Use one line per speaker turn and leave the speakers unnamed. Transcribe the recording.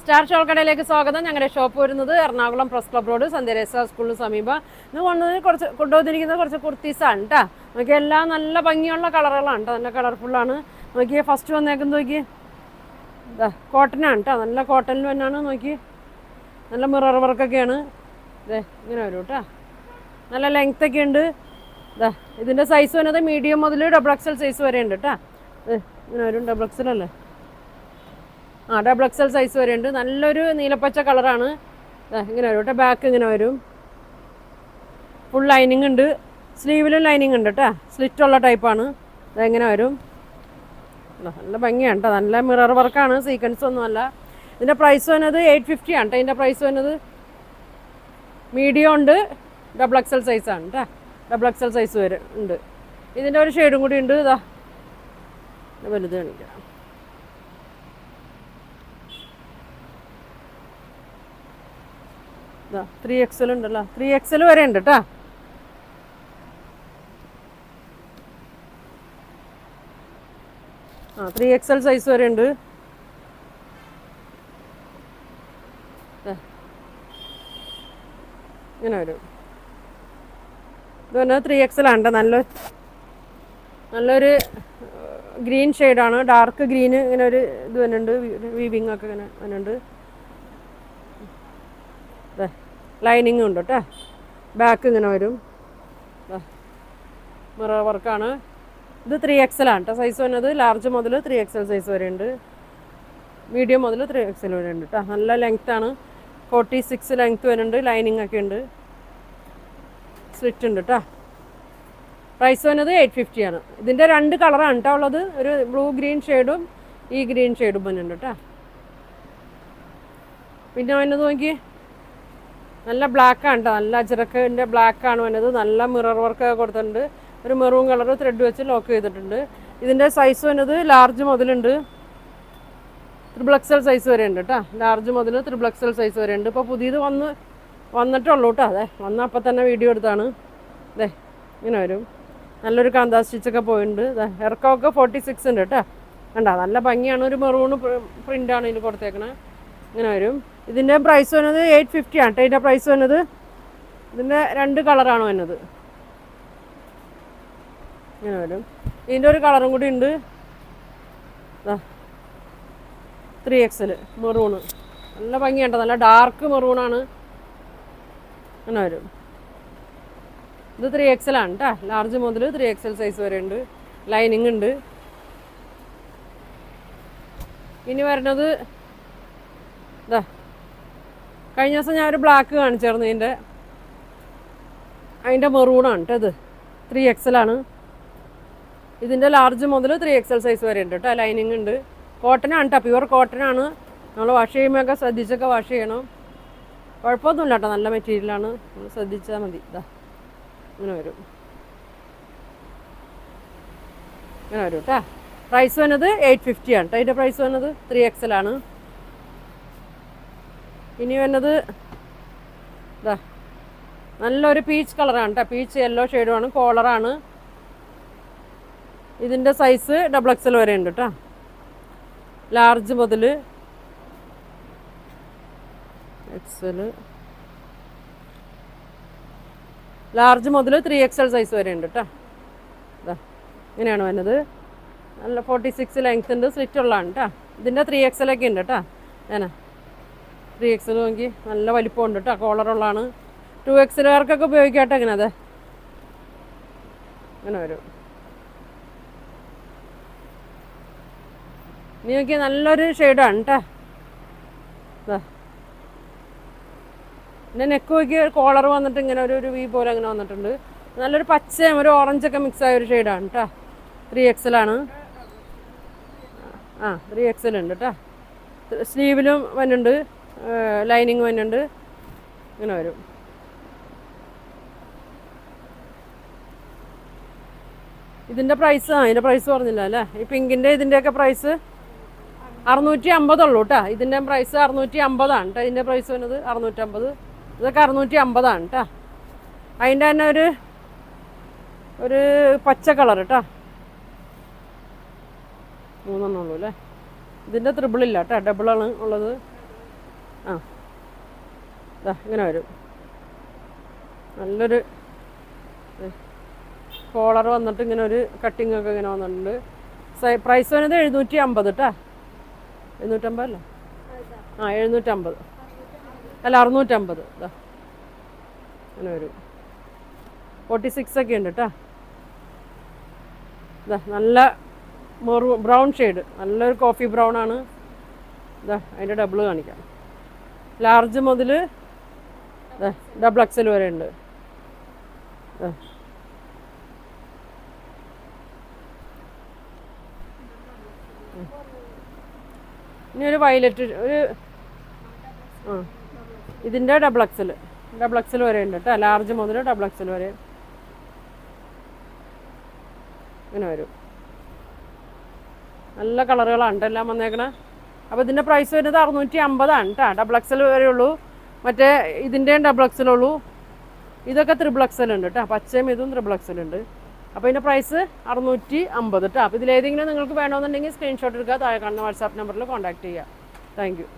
Star shawl കടയിലേക്ക് സ്വാഗതം. ഞങ്ങളുടെ ഷോപ്പ് വരുന്നത് എറണാകുളം പ്രസ് ക്ലബ് റോഡ് സന്ധ്യരേസ സ്കൂളിന് സമീപം. ഇന്ന് കൊണ്ടുവന്നിരിക്കുന്നത് കുറച്ച് കുർത്തീസാണ് കേട്ടോ. നോക്കി എല്ലാം നല്ല ഭംഗിയുള്ള കളറുകളാണ് കേട്ടോ, നല്ല കളർഫുള്ളാണ്. നോക്കിയേ ഫസ്റ്റ് വന്നേക്കുന്നത് നോക്കി കോട്ടനാണ് കേട്ടോ, നല്ല കോട്ടണിൽ തന്നെയാണ്. നോക്കി നല്ല മിറർ വർക്കൊക്കെയാണ്. ഇതേ ഇങ്ങനെ വരും കേട്ടോ, നല്ല ലെങ്ത്തൊക്കെ ഉണ്ട്. ഇതിൻ്റെ സൈസ് വരുന്നത് മീഡിയം മുതൽ ഡബിൾ എക്സൽ സൈസ് വരെ ഉണ്ട് കേട്ടോ. ഇങ്ങനെ വരും, ഡബിൾ എക്സൽ അല്ലേ, ഡബിൾ എക്സൽ സൈസ് വരെ ഉണ്ട്. നല്ലൊരു നീലപ്പച്ച കളറാണ്. ഇങ്ങനെ വരും കേട്ടോ, ബാക്ക് ഇങ്ങനെ വരും, ഫുൾ ലൈനിങ് ഉണ്ട്, സ്ലീവിലും ലൈനിങ് ഉണ്ട് കേട്ടോ, സ്ലിറ്റുള്ള ടൈപ്പാണ്. ഇതെങ്ങനെ വരും, നല്ല ഭംഗിയാണ് കേട്ടോ, നല്ല മിറർ വർക്കാണ്, സീക്വൻസ് ഒന്നുമല്ല. ഇതിൻ്റെ പ്രൈസ് വന്നത് 850 ആണ് കേട്ടോ. ഇതിൻ്റെ പ്രൈസ് വന്നത് മീഡിയം ഉണ്ട്, ഡബിൾ എക്സൽ സൈസാണ് കേട്ടോ, ഡബിൾ എക്സൽ സൈസ് വരെ ഉണ്ട്. ഇതിൻ്റെ ഒരു ഷെയ്ഡും കൂടി ഉണ്ട്, ഇതാ വലുത് കാണിക്കാം. 3XL ഉണ്ടല്ലോ, 3XL വരെ ഉണ്ട് കേട്ടോ. ആ 3XL സൈസ് വരെ ഉണ്ട്. ഇങ്ങനെ വരും. ഇത് പറഞ്ഞാൽ 3XL ആണ് കേട്ടോ. നല്ലൊരു ഗ്രീൻ ഷെയ്ഡാണ്, ഡാർക്ക് ഗ്രീന്. ഇങ്ങനെ ഒരു ഇത് വരുന്നുണ്ട്, വീവിങ് ഒക്കെ ഇങ്ങനെ വരുന്നുണ്ട്. ലൈനിങ് ഉണ്ട് കേട്ടോ, ബാക്ക് ഇങ്ങനെ വരും, മിറർ വർക്കാണ്. ഇത് 3XL ആണ് കേട്ടോ സൈസ് വരുന്നത്. ലാർജ് മുതൽ 3XL സൈസ് വരെ ഉണ്ട്, മീഡിയം മുതൽ 3XL വരെ ഉണ്ട് കേട്ടോ. നല്ല ലെങ്ത്താണ്, 46 ലെങ്ത്ത് വരുന്നുണ്ട്, ലൈനിങ് ഒക്കെ ഉണ്ട്, സ്ലിറ്റ് ഉണ്ട് കേട്ടോ. പ്രൈസ് വന്നത് 850 ആണ്. ഇതിൻ്റെ 2 കളറാണ് കേട്ടോ ഉള്ളത്, ഒരു ബ്ലൂ ഗ്രീൻ ഷെയ്ഡും ഈ ഗ്രീൻ ഷെയ്ഡും വരുന്നുണ്ട് കേട്ടോ. പിന്നെ വന്നത് നോക്കി, നല്ല ബ്ലാക്കാണ് കേട്ടോ, നല്ല അജറക്കിൻ്റെ ബ്ലാക്കാണ് വന്നത്. നല്ല മിറർ വർക്ക് കൊടുത്തിട്ടുണ്ട്, ഒരു മെറൂൺ കളർ ത്രെഡ് വെച്ച് ലോക്ക് ചെയ്തിട്ടുണ്ട്. ഇതിൻ്റെ സൈസ് വന്നത് ലാർജ് മുതലുണ്ട്, XXL സൈസ് വരെ ഉണ്ട് കേട്ടോ. ലാർജ് മുതൽ XXL സൈസ് വരെ ഉണ്ട്. ഇപ്പോൾ പുതിയത് വന്നിട്ടുള്ളൂ കേട്ടോ. അതെ, വന്ന അപ്പം തന്നെ വീഡിയോ എടുത്താണ്. അതെ ഇങ്ങനെ വരും, നല്ലൊരു കാന്താ സ്റ്റിച്ചൊക്കെ പോയിട്ടുണ്ട്. ഇറക്കമൊക്കെ 46 ഉണ്ട് കേട്ടോ. കണ്ടോ, നല്ല ഭംഗിയാണ്, ഒരു മെറൂൺ പ്രിൻ്റാണ് ഇതിൽ കൊടുത്തേക്കണേ. ഇങ്ങനെ വരും. ഇതിൻ്റെ പ്രൈസ് വരുന്നത് 850 ആണ് കേട്ടോ. ഇതിൻ്റെ പ്രൈസ് വരുന്നത്, ഇതിൻ്റെ 2 കളറാണ് വരുന്നത്. ഇങ്ങനെ വരും. ഇതിൻ്റെ ഒരു കളറും കൂടി ഉണ്ട്, 3XL മെറൂണ്. നല്ല ഭംഗിയാണ്, നല്ല ഡാർക്ക് മെറൂണാണ്. അങ്ങനെ വരും. ഇത് 3XL ആണ് കേട്ടോ. ലാർജ് മുതൽ 3XL സൈസ് വരെ ഉണ്ട്, ലൈനിങ് ഉണ്ട്. ഇനി വരുന്നത് കഴിഞ്ഞ ദിവസം ഞാനൊരു ബ്ലാക്ക് കാണിച്ചായിരുന്നു, അതിൻ്റെ മെറൂണാണ് കേട്ടോ. ഇത് 3XL ആണ്. ഇതിൻ്റെ ലാർജ് മുതൽ 3XL സൈസ് വരെ ഉണ്ട് കേട്ടോ, ലൈനിങ് ഉണ്ട്. കോട്ടനാണ് കേട്ടോ, പ്യുവർ കോട്ടനാണ്. നമ്മൾ വാഷ് ചെയ്യുമ്പോഴൊക്കെ ശ്രദ്ധിച്ചൊക്കെ വാഷ് ചെയ്യണം. കുഴപ്പമൊന്നുമില്ല കേട്ടോ, നല്ല മെറ്റീരിയലാണ്, നമ്മൾ ശ്രദ്ധിച്ചാൽ മതി. ഇങ്ങനെ വരും, ഇങ്ങനെ വരും കേട്ടോ. പ്രൈസ് വന്നത് 850 ആണ് കേട്ടോ. അതിൻ്റെ പ്രൈസ് വന്നത് 3XL ആണ്. ഇനി വന്നത് നല്ലൊരു പീച്ച് കളറാണ് കേട്ടോ, പീച്ച് യെല്ലോ ഷെയ്ഡുമാണ്, കോളറാണ്. ഇതിൻ്റെ സൈസ് XXL വരെ ഉണ്ട് കേട്ടോ. ലാർജ് മുതൽ XL, ലാർജ് മുതൽ 3XL സൈസ് വരെ ഉണ്ട് കേട്ടോ. ഇങ്ങനെയാണ് വരുന്നത്. നല്ല 46 ലെങ്ത് ഉണ്ട്, സ്ലിറ്റ് ഉള്ളതാണ് കേട്ടോ. ഇതിൻ്റെ 3XL ഒക്കെ ഉണ്ട് കേട്ടോ. 3XL നോക്കി നല്ല വലിപ്പമുണ്ട് കേട്ടോ, കോളറുള്ളതാണ്. 2XLകാർക്കൊക്കെ ഉപയോഗിക്കാം കേട്ടോ. ഇങ്ങനെ ഇങ്ങനെ വരും. ഇനി നോക്കി നല്ലൊരു ഷെയ്ഡാണ് കേട്ടോ. പിന്നെ നെക്ക് നോക്കി കോളർ വന്നിട്ട് ഇങ്ങനെ ഒരു വി പോലെ അങ്ങനെ വന്നിട്ടുണ്ട്. നല്ലൊരു പച്ചയും ഒരു ഓറഞ്ചൊക്കെ മിക്സായ ഒരു ഷെയ്ഡാണ് കേട്ടോ. 3XL ആണ്. 3XL ഉണ്ട് കേട്ടോ. സ്ലീവിലും വരുന്നുണ്ട്, ലൈനിങ് വരുന്നുണ്ട്. ഇങ്ങനെ വരും. ഇതിൻ്റെ പ്രൈസ് ഇതിൻ്റെ പ്രൈസ് പറഞ്ഞില്ല അല്ലേ. ഈ പിങ്കിൻ്റെ ഇതിൻ്റെയൊക്കെ പ്രൈസ് 650 ഉള്ളൂ കേട്ടോ. ഇതിൻ്റെ പ്രൈസ് 650 ആണ് കേട്ടോ. ഇതിൻ്റെ പ്രൈസ് വരുന്നത് 650. ഇതൊക്കെ 650 ആണ് കേട്ടോ. അതിൻ്റെ തന്നെ ഒരു പച്ച കളർ കേട്ടോ. 3 ഉള്ളൂ അല്ലേ. ഇതിൻ്റെ ത്രിബിളില്ല കേട്ടോ, ഡബിളാണ് ഉള്ളത്. ആ ഇങ്ങനെ വരും. നല്ലൊരു കോളർ വന്നിട്ട് ഇങ്ങനെ ഒരു കട്ടിങ് ഒക്കെ ഇങ്ങനെ വന്നിട്ടുണ്ട്. പ്രൈസ് വരുന്നത് 750 കേട്ടോ. 750 അല്ലേ? ആ 750 അല്ല 650. അങ്ങനെ വരും. 46 ഒക്കെ ഉണ്ട് കേട്ടോ. നല്ല ബ്രൗൺ ഷെയ്ഡ്, നല്ലൊരു കോഫി ബ്രൗൺ ആണ്. അതിൻ്റെ ഡബിൾ കാണിക്കാം. ലാർജ് മുതൽ ഡബിൾ എക്സൽ വരെ ഉണ്ട്. ഇനി ഒരു വയലറ്റ് ഒരു ഇതിൻ്റെ ഡബിൾ എക്സൽ വരെ ഉണ്ട് കേട്ടോ. ലാർജ് മുതൽ ഡബിൾ എക്സൽ വരെ ഇങ്ങനെ വരും. നല്ല കളറുകളാണ് എല്ലാം വന്നേക്കണേ. അപ്പോൾ ഇതിൻ്റെ പ്രൈസ് വരുന്നത് 650 കേട്ടോ. ഡബിൾ എക്സൽ വരെ ഉള്ളൂ. മറ്റേ ഇതിൻ്റെയും ഡബിൾ എക്സൽ ഉള്ളൂ. ഇതൊക്കെ ത്രിബിൾ എക്സൽ ഉണ്ട് കേട്ടോ. പച്ചയും ഇതും ത്രിബിൾ എക്സൽ ഉണ്ട്. അപ്പോൾ ഇതിൻ്റെ പ്രൈസ് 650 കേട്ടോ. അപ്പോൾ ഇതിലേതെങ്കിലും നിങ്ങൾക്ക് വേണമെന്നുണ്ടെങ്കിൽ സ്ക്രീൻഷോട്ട് എടുക്കുക. താഴെ കാണുന്ന വാട്സാപ്പ് നമ്പറിൽ കോൺടാക്ട് ചെയ്യുക. Thank you.